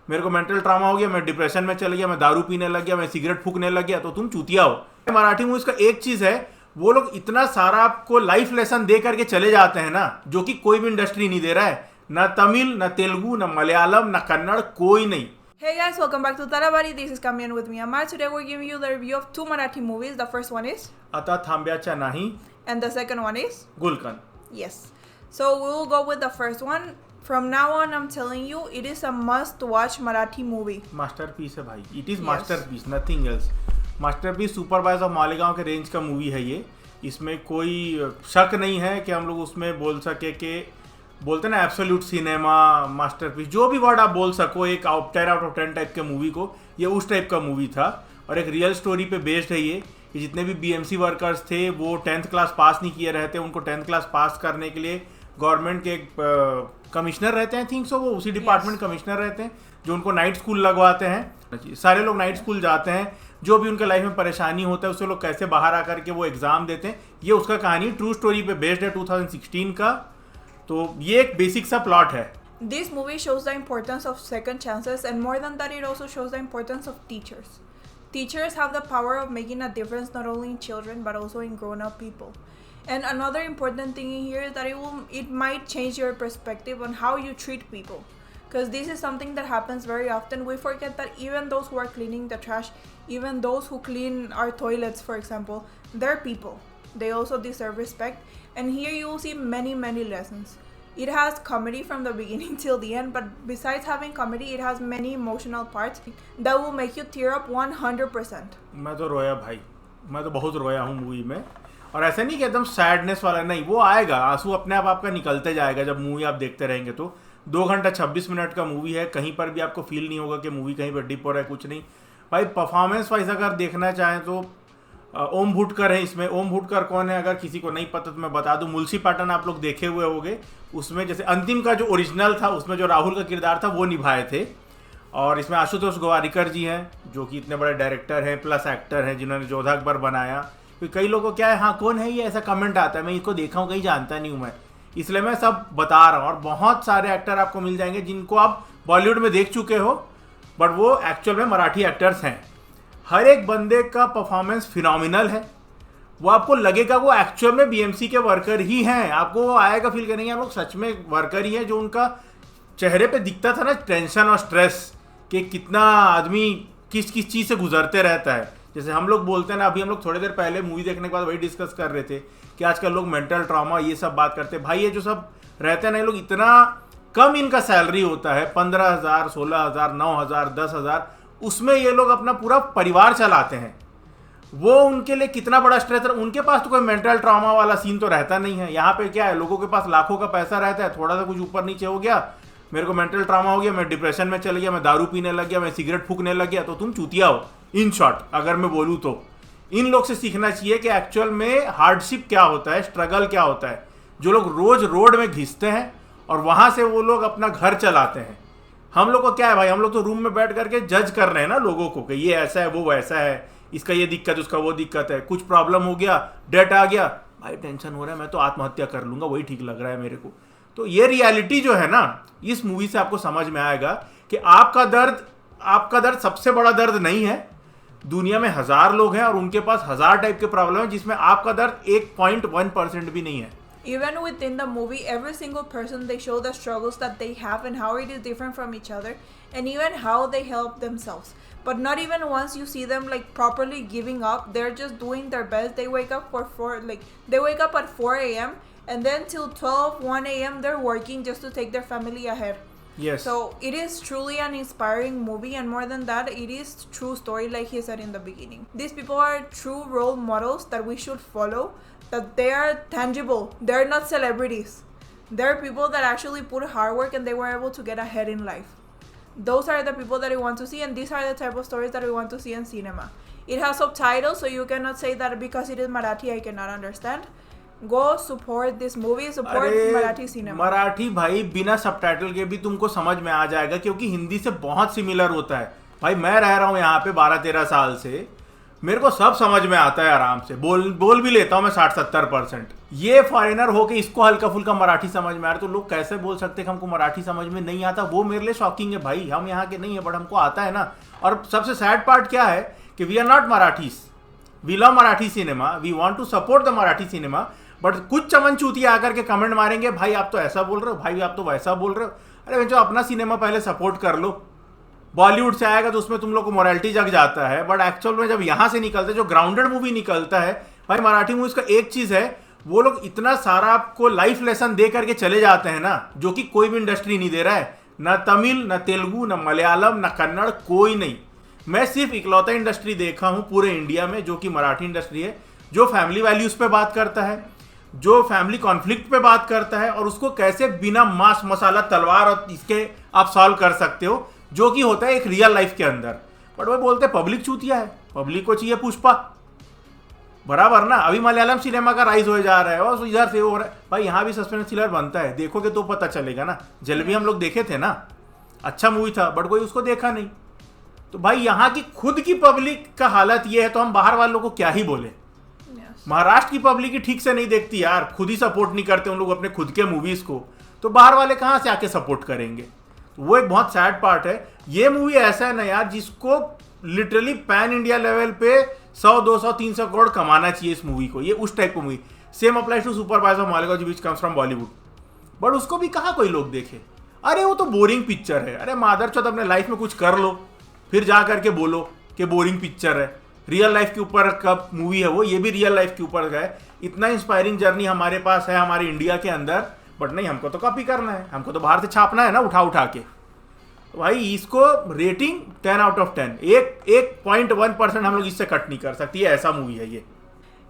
मेरे को mental trauma हो गया, मैं डिप्रेशन में चल गया, मैं दारू पीने लग गया, मैं सिगरेट फूकने लग गया, तो तुम चूतिया हो। मराठी मूवीज का एक चीज है, वो लोग इतना सारा आपको लाइफ लेसन दे करके चले जाते हैं ना, जो कि कोई भी इंडस्ट्री नहीं दे रहा है, ना तमिल, ना तेलुगु, ना मलयालम, ना कन्नड़, कोई नहीं। Hey guys, welcome back to Tarabari. This is Kamian with me, Amar. Today we're giving you the review of two Marathi movies. The first one is, आता थांब्याचा नाही, and the second one is, गुलकन। yes. So we'll go with the first one. From now on, I'm telling you, it is a must-watch Marathi movie. Masterpiece है भाई, it is Yes. Masterpiece, nothing else. Masterpiece supervisor of Malegaon के range का movie है ये। इसमें कोई शक नहीं है कि हम लोग उसमें बोल सके कि बोलते ना एब्सोल्यूट सिनेमा, मास्टरपीस, जो भी वर्ड आप बोल सको, एक 10 आउट ऑफ 10 टाइप के मूवी को, ये उस टाइप का मूवी था। और एक रियल स्टोरी पे बेस्ड है ये, कि जितने भी बीएमसी वर्कर्स थे वो 10th क्लास पास नहीं किए रहते, उनको 10th क्लास पास करने के लिए गवर्नमेंट के कमिश्नर रहते हैं, थिंक सो, वो उसी डिपार्टमेंट कमिश्नर रहते हैं, जो उनको नाइट स्कूल लगवाते हैं। सारे लोग नाइट स्कूल जाते हैं, जो भी उनके लाइफ में परेशानी होता है उससे लोग कैसे बाहर आकर के वो एग्जाम देते हैं। ये उसका कहानी ट्रू स्टोरी पे बेस्ड है 2016 का। तो ये एक बेसिक सा प्लॉट है। This movie shows the importance of second chances, and more than that, it also shows the importance of teachers. Teachers have the power of making a difference not only in children but also in grown-up people. And another important thing in here is that it might change your perspective on how you treat people. Because this is something that happens very often. We forget that even those who are cleaning the trash, even those who clean our toilets, for example, they're people. They also deserve respect. And here you will see many lessons. It has comedy from the beginning till the end, but besides having comedy, it has many emotional parts that will make you tear up 100%. मैं तो रोया भाई, मैं तो बहुत रोया हूँ movie में। और ऐसा नहीं कि एकदम सैडनेस वाला, नहीं, वो आएगा, आंसू अपने आप आपका निकलते जाएगा जब मूवी आप देखते रहेंगे। तो 2 घंटा 26 मिनट का मूवी है, कहीं पर भी आपको फील नहीं होगा कि मूवी कहीं पर डिप हो रहा है, कुछ नहीं भाई। परफॉर्मेंस वाइज अगर देखना चाहें तो ओम भुटकर है इसमें। ओम भुटकर कौन है, अगर किसी को नहीं पता तो मैं बता दूं। मुलसी पैटर्न आप लोग देखे हुए होंगे, उसमें जैसे अंतिम का जो ओरिजिनल था उसमें जो राहुल का किरदार था वो निभाए थे। और इसमें आशुतोष गोवारिकर जी हैं, जो कि इतने बड़े डायरेक्टर हैं प्लस एक्टर हैं, जिन्होंने जोधा अकबर बनाया। क्योंकि कई लोगों को क्या है, हाँ कौन है ये, ऐसा कमेंट आता है, मैं इसको देखा हूँ, कहीं जानता नहीं हूँ मैं, इसलिए मैं सब बता रहा हूँ। और बहुत सारे एक्टर आपको मिल जाएंगे जिनको आप बॉलीवुड में देख चुके हो, बट वो एक्चुअल में मराठी एक्टर्स हैं। हर एक बंदे का परफॉर्मेंस फिनोमिनल है, वो आपको लगेगा वो एक्चुअल में बीएमसी के वर्कर ही हैं, आपको वो आएगा फील करेंगे हम लोग सच में वर्कर ही हैं। जो उनका चेहरे पे दिखता था ना टेंशन और स्ट्रेस, कि कितना आदमी किस किस चीज़ से गुजरते रहता है। जैसे हम लोग बोलते हैं ना, अभी हम लोग थोड़ी देर पहले मूवी देखने के बाद वही डिस्कस कर रहे थे कि आजकल लोग मेंटल ट्रॉमा ये सब बात करते हैं। भाई ये जो सब रहते हैं ना, ये लोग इतना कम इनका सैलरी होता है, 15,000, 16,000, 9,000, 10,000, उसमें ये लोग अपना पूरा परिवार चलाते हैं। वो उनके लिए कितना बड़ा स्ट्रेस है। उनके पास तो कोई मेंटल ट्रॉमा वाला सीन तो रहता नहीं है। यहाँ पे क्या है, लोगों के पास लाखों का पैसा रहता है, थोड़ा सा कुछ ऊपर नीचे हो गया, मेरे को मेंटल ट्रॉमा हो गया, मैं डिप्रेशन में चल गया, मैं दारू पीने लग गया, मैं सिगरेट फूकने लग गया, तो तुम चूतिया हो। इन शॉर्ट अगर मैं बोलूँ तो इन लोग से सीखना चाहिए कि एक्चुअल में हार्डशिप क्या होता है, स्ट्रगल क्या होता है। जो लोग रोज रोड में घिसते हैं और वहां से वो लोग अपना घर चलाते हैं। हम लोग को क्या है भाई, हम लोग तो रूम में बैठ करके जज कर रहे हैं ना लोगों को कि ये ऐसा है, वो वैसा है, इसका ये दिक्कत, उसका वो दिक्कत है, कुछ प्रॉब्लम हो गया, डेट आ गया, भाई टेंशन हो रहा है, मैं तो आत्महत्या कर लूंगा, वही ठीक लग रहा है मेरे को। तो ये रियलिटी जो है ना, इस मूवी से आपको समझ में आएगा कि आपका दर्द सबसे बड़ा दर्द नहीं है। दुनिया में 1000 लोग हैं और उनके पास 1000 टाइप के प्रॉब्लम है, जिसमें आपका दर्द 1.1% भी नहीं है। Even within the movie, every single person, they show the struggles that they have and how it is different from each other, and even how they help themselves. But not even once you see them like properly giving up. They're just doing their best. They wake up they wake up at 4 a.m. and then till 1 a.m. they're working just to take their family ahead. Yes. So it is truly an inspiring movie, and more than that, it is true story, like he said in the beginning. These people are true role models that we should follow. That they are tangible. They're not celebrities. They're people that actually put hard work and they were able to get ahead in life. Those are the people that we want to see, and these are the type of stories that we want to see in cinema. It has subtitles, so you cannot say that because it is Marathi I cannot understand. Go support this movie, support Marathi cinema. Marathi भाई बिना subtitle के भी तुमको समझ में आ जाएगा, क्योंकि हिंदी से बहुत सिमिलर होता है। भाई मैं रह रहा हूँ यहाँ पे 12-13 साल से, मेरे को सब समझ में आता है आराम से, बोल भी लेता हूँ मैं 60-70%। ये फॉरेनर होके इसको हल्का फुल्का मराठी समझ में आ रहा, तो लोग कैसे बोल सकते हैं कि हमको मराठी समझ में नहीं आता? वो मेरे लिए शॉकिंग है भाई। हम यहाँ के नहीं है बट हमको आता है ना। और सबसे सैड पार्ट क्या है कि we are not Marathis, we love Marathi cinema, we want to support the Marathi cinema, but कुछ चमन चूतिया आकर के कमेंट मारेंगे, भाई आप तो ऐसा बोल रहे हो, भाई आप तो वैसा बोल रहे हो। अरे जो अपना सिनेमा पहले सपोर्ट कर लो। बॉलीवुड से आएगा तो उसमें तुम लोग को मोरालिटी जग जाता है, बट एक्चुअल में जब यहाँ से निकलते जो ग्राउंडेड मूवी निकलता है भाई, मराठी मूवीज का एक चीज़ है, वो लोग इतना सारा आपको लाइफ लेसन दे करके चले जाते हैं ना, जो कि कोई भी इंडस्ट्री नहीं दे रहा है। ना तमिल, ना तेलुगु, ना मलयालम, ना कन्नड़, कोई नहीं। मैं सिर्फ इकलौता इंडस्ट्री देखा हूँ पूरे इंडिया में जो कि मराठी इंडस्ट्री है, जो फैमिली वैल्यूज़ पे बात करता है, जो फैमिली कॉन्फ्लिक्ट पे बात करता है, और उसको कैसे बिना मांस मसाला तलवार और इसके आप सॉल्व कर सकते हो, जो कि होता है एक रियल लाइफ के अंदर। बट वो बोलते हैं पब्लिक चूतिया है, पब्लिक को चाहिए पुष्पा, बराबर ना। अभी मलयालम सिनेमा का राइज हो जा रहा है और इधर से हो रहा है भाई, यहाँ भी सस्पेंस थ्रिलर बनता है, देखोगे तो पता चलेगा ना। जलवी हम लोग देखे थे ना, अच्छा मूवी था, बट कोई उसको देखा नहीं। तो भाई यहाँ की खुद की पब्लिक का हालत ये है, तो हम बाहर वालों को क्या ही बोले। महाराष्ट्र की पब्लिक ही ठीक से नहीं देखती यार, खुद ही सपोर्ट नहीं करते उन लोग अपने खुद के मूवीज को, तो बाहर वाले कहाँ से आके सपोर्ट करेंगे। वो एक बहुत सैड पार्ट है। ये मूवी ऐसा है ना यार, जिसको लिटरली पैन इंडिया लेवल पे 100, 200, 300 करोड़ कमाना चाहिए इस मूवी को। ये उस टाइप की movie. Same applies to supervisor Malika ji which comes from Bollywood, but उसको भी कहाँ कोई लोग देखे। अरे वो तो बोरिंग पिक्चर है। अरे मादरचोद, अपने लाइफ में कुछ कर लो, फिर जा करके बोलो कि बोरिंग पिक्चर है। रियल लाइफ के ऊपर कब मूवी है वो, ये भी रियल लाइफ के ऊपर है। इतना इंस्पायरिंग जर्नी हमारे पास है हमारे इंडिया के अंदर, बट नहीं, हमको तो कॉपी करना है, हमको तो बाहर से छापना है ना उठा उठा के। भाई इसको रेटिंग 10 out of 10, 1.1% हम लोग इससे कट नहीं कर सकती है, ऐसा मूवी है ये।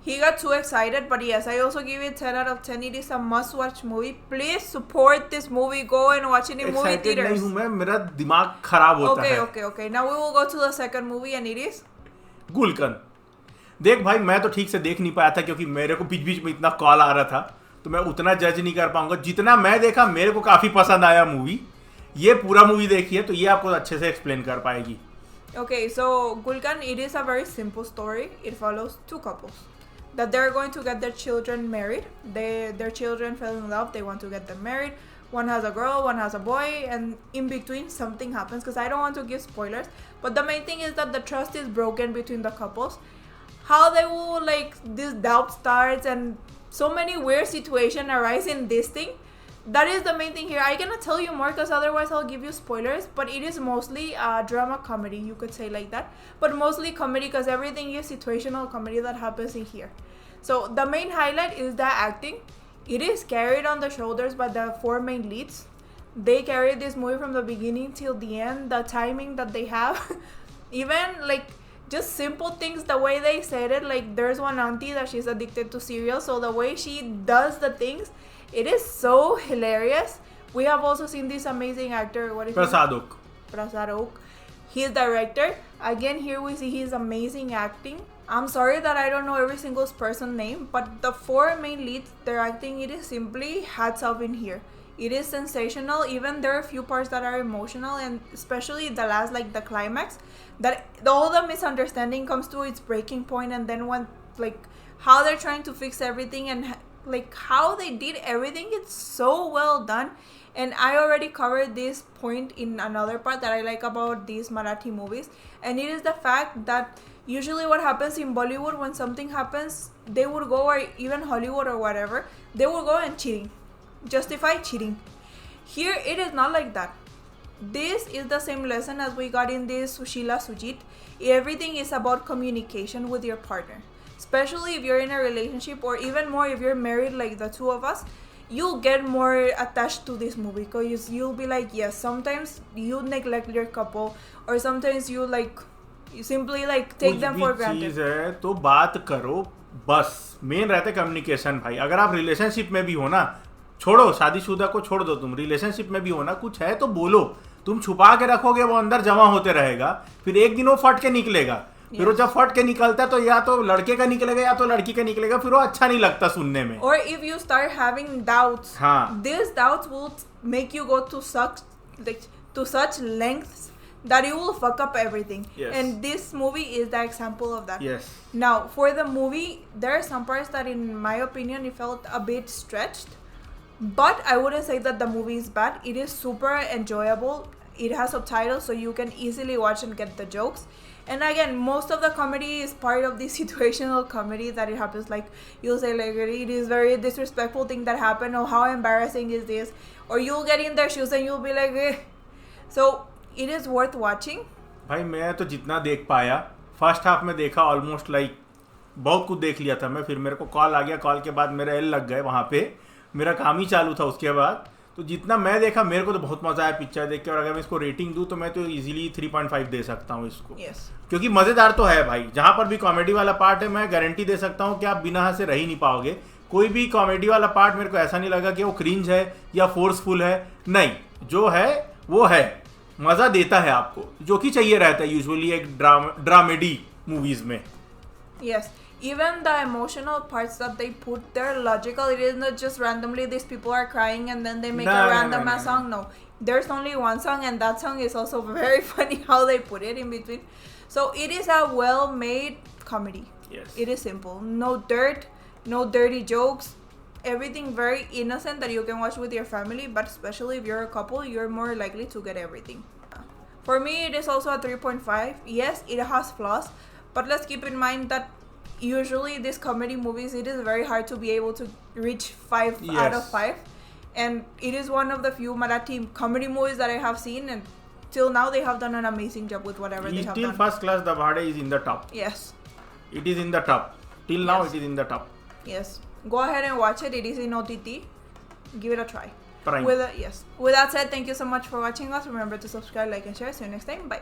He got too excited, but yes, I also give it 10 out of 10. It is a must-watch movie. Please support this movie. Go and watch it in movie Excited theaters. नहीं हूँ मैं, मेरा दिमाग खराब होता है। Okay. Now we will go to the second movie, and it is गुलकंद। देख भाई, मैं तो ठीक से देख नहीं पाया था क्योंकि मेरे को बीच बीच में इतना कॉल आ रहा था, तो मैं उतना जज नहीं कर पाऊंगा। जितना मैं देखा मेरे को काफी पसंद आया मूवी। ये पूरा मूवी देखी है तो ये आपको अच्छे से एक्सप्लेन कर पाएगी। Okay, so Gulkan, it is a very simple story. It follows two couples that they're going to get their children married. Their children fell in love. They want to get them married. One has a girl, one has a boy, and in between something happens. Because I don't want to give spoilers, but the main thing is that the trust is broken between the couples. How they will, like, this doubt starts, and so many weird situations arise in this thing. That is the main thing here. I cannot tell you more because otherwise I'll give you spoilers, but it is mostly a drama comedy, you could say like that, but mostly comedy because everything is situational comedy that happens in here. So the main highlight is the acting. It is carried on the shoulders by the four main leads. They carry this movie from the beginning till the end. The timing that they have, even like just simple things, the way they said it, like there's one auntie that she's addicted to cereal, so the way she does the things, it is so hilarious. We have also seen this amazing actor, what is Prasad Oak. Prasad Oak. He is director. Again, here we see his amazing acting. I'm sorry that I don't know every single person's name, but the four main leads, their acting, it is simply hats off in here. It is sensational. Even there are a few parts that are emotional, and especially the last, like the climax, that all the misunderstanding comes to its breaking point, and then when, like, how they're trying to fix everything and like how they did everything, it's so well done. And I already covered this point in another part that I like about these Marathi movies, and it is the fact that usually what happens in Bollywood, when something happens, they would go, or even Hollywood or whatever, they would go and justify cheating. Here it is not like that. This is the same lesson as we got in this Sushila Sujit. Everything is about communication with your partner, especially if you're in a relationship, or even more if you're married like the two of us. You'll get more attached to this movie because you'll be like, yes, sometimes you neglect your couple, or sometimes you simply take them for granted. चीज है तो बात करो, बस main रहता है communication भाई। अगर आप रिलेशनशिप में भी हो ना, छोड़ो शादीशुदा को छोड़ दो, तुम रिलेशनशिप में भी हो ना, कुछ है तो बोलो। तुम छुपा के रखोगे वो अंदर जमा होते रहेगा, फिर एक दिन वो फट के निकलेगा। फिर वो जब फट के निकलता है तो या तो लड़के का निकलेगा या तो लड़की का निकलेगा, फिर वो अच्छा नहीं लगता सुनने में। Or if you start having doubts, हाँ, these doubts will make you go to such lengths that you will fuck up everything. Yes. And this movie is the example of that. Yes. Now, for the movie, there are some parts that, in my opinion, it felt a bit stretched. But I wouldn't say that the movie is bad. It is super enjoyable. It has subtitles, so you can easily watch and get the jokes. And again, most of the comedy is part of the situational comedy that it happens. Like, you'll say, like, it is very disrespectful thing that happened, or how embarrassing is this? Or you'll get in their shoes and you'll be like, eh. So, it is worth watching. भाई मैं तो जितना देख पाया first half में देखा almost like बहुत कुछ देख लिया था मैं. फिर मेरे को कॉल आ गया, कॉल के बाद मेरा एल लग गए वहाँ पे, मेरा काम ही चालू था उसके बाद. तो जितना मैं देखा मेरे को तो बहुत मज़ा आया पिक्चर देख के. और अगर मैं इसको रेटिंग दूँ तो मैं तो इजीली 3.5 दे सकता हूँ इसको. Yes. क्योंकि मज़ेदार तो है भाई. जहाँ पर भी कॉमेडी वाला पार्ट है मैं गारंटी दे सकता हूँ कि आप बिना हंसे रह ही नहीं पाओगे. कोई भी कॉमेडी वाला पार्ट मेरे को ऐसा नहीं लगा कि वो क्रिंज है या फोर्सफुल है. नहीं, जो है वो है, मज़ा देता है आपको, जो कि चाहिए रहता है यूजुअली एक ड्रामेडी मूवीज़ में. Yes. Even the emotional parts that they put, they're logical. It is not just randomly these people are crying and then they make a random ass song. No. There's only one song, and that song is also very funny how they put it in between. So it is a well-made comedy. Yes. It is simple. No dirt, no dirty jokes. Everything very innocent that you can watch with your family, but especially if you're a couple, you're more likely to get everything. For me, it is also a 3.5. Yes, it has flaws, but let's keep in mind that usually these comedy movies, it is very hard to be able to reach 5 out of 5. And it is one of the few Marathi comedy movies that I have seen, and till now they have done an amazing job with whatever they have Still done. first class Dabhade is in the top. Yes. It is in the top. Till now Yes. it is in the top. Yes. Go ahead and watch it. It is in OTT. Give it a try. Prime. Yes. With that said, thank you so much for watching us. Remember to subscribe, like, and share. See you next time. Bye.